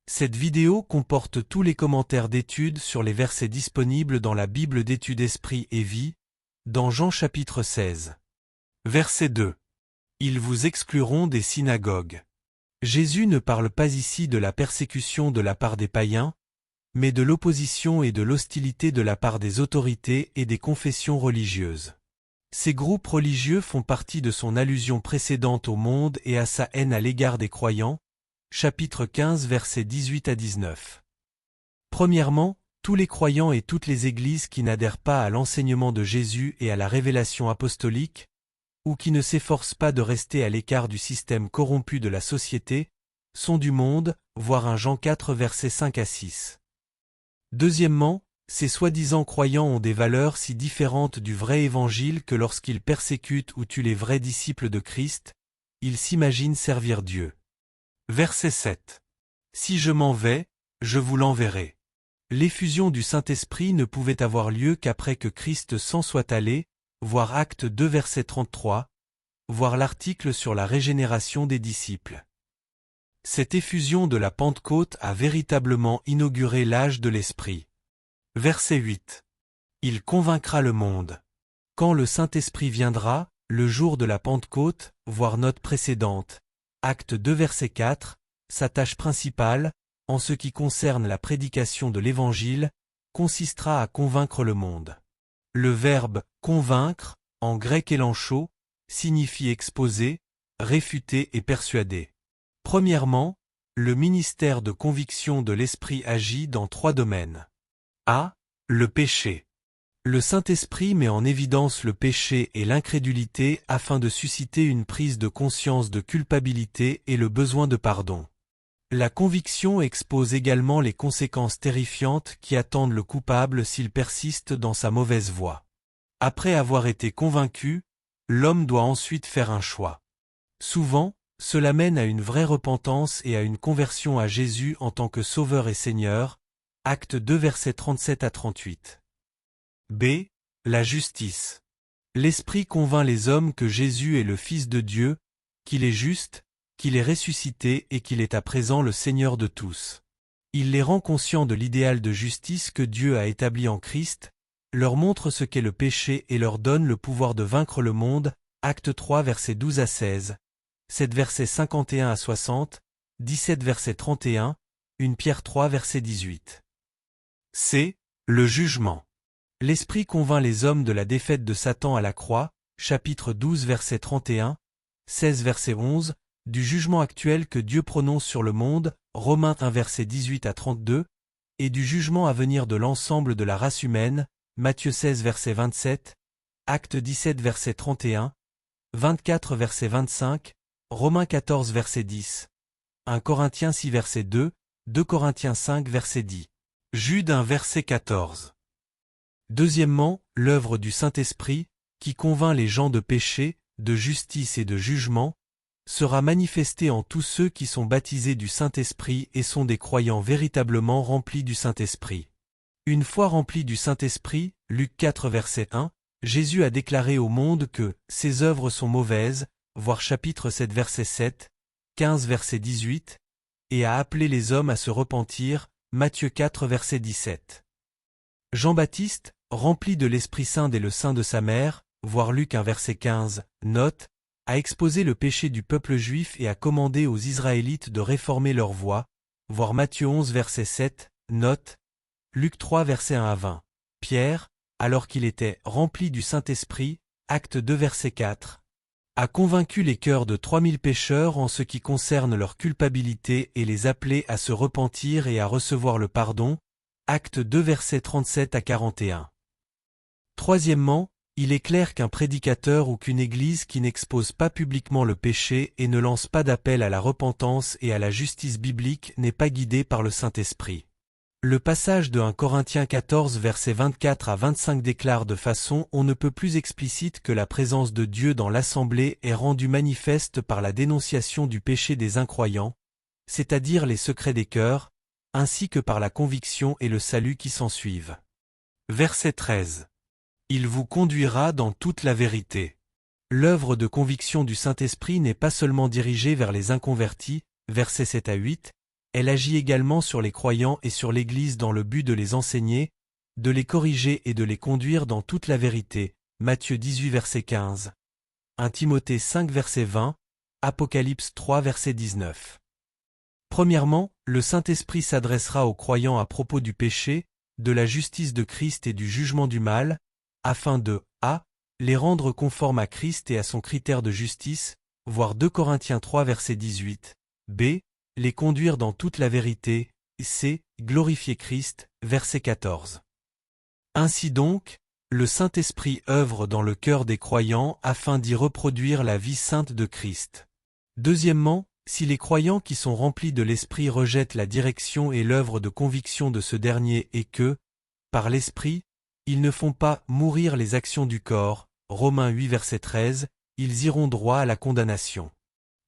Cette vidéo comporte tous les commentaires d'études sur les versets disponibles dans la Bible d'études Esprit et Vie, dans Jean chapitre 16. Verset 2. Ils vous excluront des synagogues. Jésus ne parle pas ici de la persécution de la part des païens, mais de l'opposition et de l'hostilité de la part des autorités et des confessions religieuses. Ces groupes religieux font partie de son allusion précédente au monde et à sa haine à l'égard des croyants, chapitre 15 versets 18 à 19. Premièrement, tous les croyants et toutes les églises qui n'adhèrent pas à l'enseignement de Jésus et à la révélation apostolique, ou qui ne s'efforcent pas de rester à l'écart du système corrompu de la société, sont du monde, voir 1 Jean 4 versets 5 à 6. Deuxièmement, ces soi-disant croyants ont des valeurs si différentes du vrai évangile que lorsqu'ils persécutent ou tuent les vrais disciples de Christ, ils s'imaginent servir Dieu. Verset 7. Si je m'en vais, je vous l'enverrai. L'effusion du Saint-Esprit ne pouvait avoir lieu qu'après que Christ s'en soit allé, voir Acte 2 verset 33, voir l'article sur la régénération des disciples. Cette effusion de la Pentecôte a véritablement inauguré l'âge de l'Esprit. Verset 8. Il convaincra le monde. Quand le Saint-Esprit viendra, le jour de la Pentecôte, voir note précédente, Acte 2 verset 4, sa tâche principale, en ce qui concerne la prédication de l'Évangile, consistera à convaincre le monde. Le verbe « convaincre » en grec élancho signifie exposer, réfuter et persuader. Premièrement, le ministère de conviction de l'Esprit agit dans 3 domaines. A. Le péché. Le Saint-Esprit met en évidence le péché et l'incrédulité afin de susciter une prise de conscience de culpabilité et le besoin de pardon. La conviction expose également les conséquences terrifiantes qui attendent le coupable s'il persiste dans sa mauvaise voie. Après avoir été convaincu, l'homme doit ensuite faire un choix. Souvent, cela mène à une vraie repentance et à une conversion à Jésus en tant que Sauveur et Seigneur, Acte 2 versets 37 à 38. B. La justice. L'Esprit convainc les hommes que Jésus est le Fils de Dieu, qu'il est juste, qu'il est ressuscité et qu'il est à présent le Seigneur de tous. Il les rend conscients de l'idéal de justice que Dieu a établi en Christ, leur montre ce qu'est le péché et leur donne le pouvoir de vaincre le monde, Acte 3 versets 12 à 16, 7 versets 51 à 60, 17 versets 31, 1 Pierre 3 verset 18. C. Le jugement. L'Esprit convainc les hommes de la défaite de Satan à la croix, chapitre 12 verset 31, 16 verset 11, du jugement actuel que Dieu prononce sur le monde, Romains 1 verset 18 à 32, et du jugement à venir de l'ensemble de la race humaine, Matthieu 16 verset 27, Acte 17 verset 31, 24 verset 25, Romains 14 verset 10, 1 Corinthiens 6 verset 2, 2 Corinthiens 5 verset 10. Jude 1 verset 14. Deuxièmement, l'œuvre du Saint-Esprit, qui convainc les gens de péché, de justice et de jugement, sera manifestée en tous ceux qui sont baptisés du Saint-Esprit et sont des croyants véritablement remplis du Saint-Esprit. Une fois remplis du Saint-Esprit, Luc 4 verset 1, Jésus a déclaré au monde que « ses œuvres sont mauvaises », voir chapitre 7 verset 7, 15 verset 18, et a appelé les hommes à se repentir, Matthieu 4 verset 17. Jean-Baptiste, rempli de l'Esprit Saint dès le sein de sa mère, voir Luc 1 verset 15, note, a exposé le péché du peuple juif et a commandé aux Israélites de réformer leur voie, voir Matthieu 11 verset 7, note, Luc 3 verset 1 à 20. Pierre, alors qu'il était rempli du Saint-Esprit, Acte 2 verset 4, a convaincu les cœurs de 3000 pécheurs en ce qui concerne leur culpabilité et les appelé à se repentir et à recevoir le pardon, Acte 2 versets 37 à 41. Troisièmement, il est clair qu'un prédicateur ou qu'une église qui n'expose pas publiquement le péché et ne lance pas d'appel à la repentance et à la justice biblique n'est pas guidé par le Saint-Esprit. Le passage de 1 Corinthiens 14 versets 24 à 25 déclare de façon on ne peut plus explicite que la présence de Dieu dans l'assemblée est rendue manifeste par la dénonciation du péché des incroyants, c'est-à-dire les secrets des cœurs, ainsi que par la conviction et le salut qui s'ensuivent. Verset 13. Il vous conduira dans toute la vérité. L'œuvre de conviction du Saint-Esprit n'est pas seulement dirigée vers les inconvertis, versets 7 à 8, elle agit également sur les croyants et sur l'Église dans le but de les enseigner, de les corriger et de les conduire dans toute la vérité. Matthieu 18 verset 15. 1 Timothée 5 verset 20, Apocalypse 3 verset 19. Premièrement, le Saint-Esprit s'adressera aux croyants à propos du péché, de la justice de Christ et du jugement du mal, afin de a. Les rendre conformes à Christ et à son critère de justice, voir 2 Corinthiens 3 verset 18, b. Les conduire dans toute la vérité, c. Glorifier Christ, verset 14. Ainsi donc, le Saint-Esprit œuvre dans le cœur des croyants afin d'y reproduire la vie sainte de Christ. Deuxièmement, si les croyants qui sont remplis de l'Esprit rejettent la direction et l'œuvre de conviction de ce dernier et que, par l'Esprit, ils ne font pas mourir les actions du corps, Romains 8 verset 13, ils iront droit à la condamnation.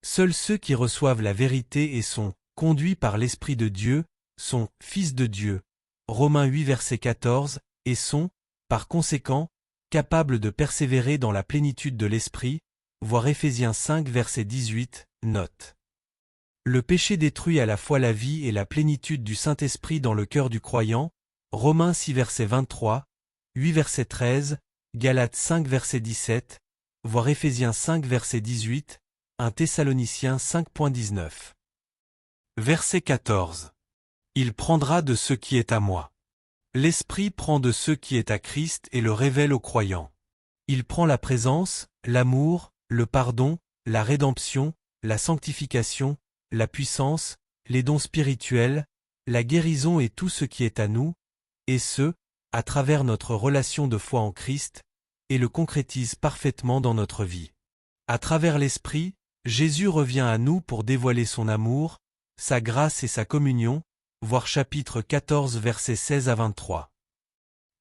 Seuls ceux qui reçoivent la vérité et sont conduits par l'Esprit de Dieu sont fils de Dieu, Romains 8 verset 14, et sont, par conséquent, capables de persévérer dans la plénitude de l'Esprit, voir Éphésiens 5 verset 18, note. Le péché détruit à la fois la vie et la plénitude du Saint-Esprit dans le cœur du croyant, Romains 6 verset 23, 8 verset 13, Galates 5 verset 17, voir Éphésiens 5 verset 18, 1 Thessaloniciens 5.19. Verset 14. Il prendra de ce qui est à moi. L'Esprit prend de ce qui est à Christ et le révèle aux croyants. Il prend la présence, l'amour, le pardon, la rédemption, la sanctification, la puissance, les dons spirituels, la guérison et tout ce qui est à nous, et ce, à travers notre relation de foi en Christ, et le concrétise parfaitement dans notre vie. À travers l'Esprit, Jésus revient à nous pour dévoiler son amour, sa grâce et sa communion, voir chapitre 14 versets 16 à 23.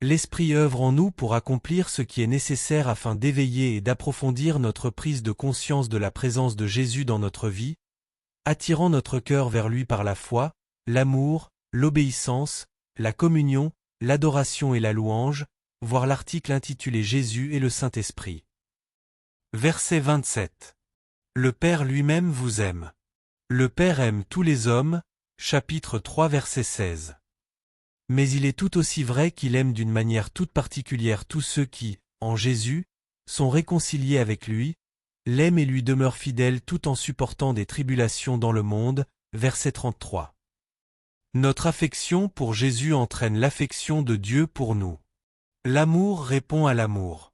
L'Esprit œuvre en nous pour accomplir ce qui est nécessaire afin d'éveiller et d'approfondir notre prise de conscience de la présence de Jésus dans notre vie, attirant notre cœur vers lui par la foi, l'amour, l'obéissance, la communion, l'adoration et la louange, voir l'article intitulé Jésus et le Saint-Esprit. Verset 27. Le Père lui-même vous aime. Le Père aime tous les hommes, chapitre 3 verset 16. Mais il est tout aussi vrai qu'il aime d'une manière toute particulière tous ceux qui, en Jésus, sont réconciliés avec lui, l'aiment et lui demeurent fidèles tout en supportant des tribulations dans le monde, verset 33. Notre affection pour Jésus entraîne l'affection de Dieu pour nous. L'amour répond à l'amour.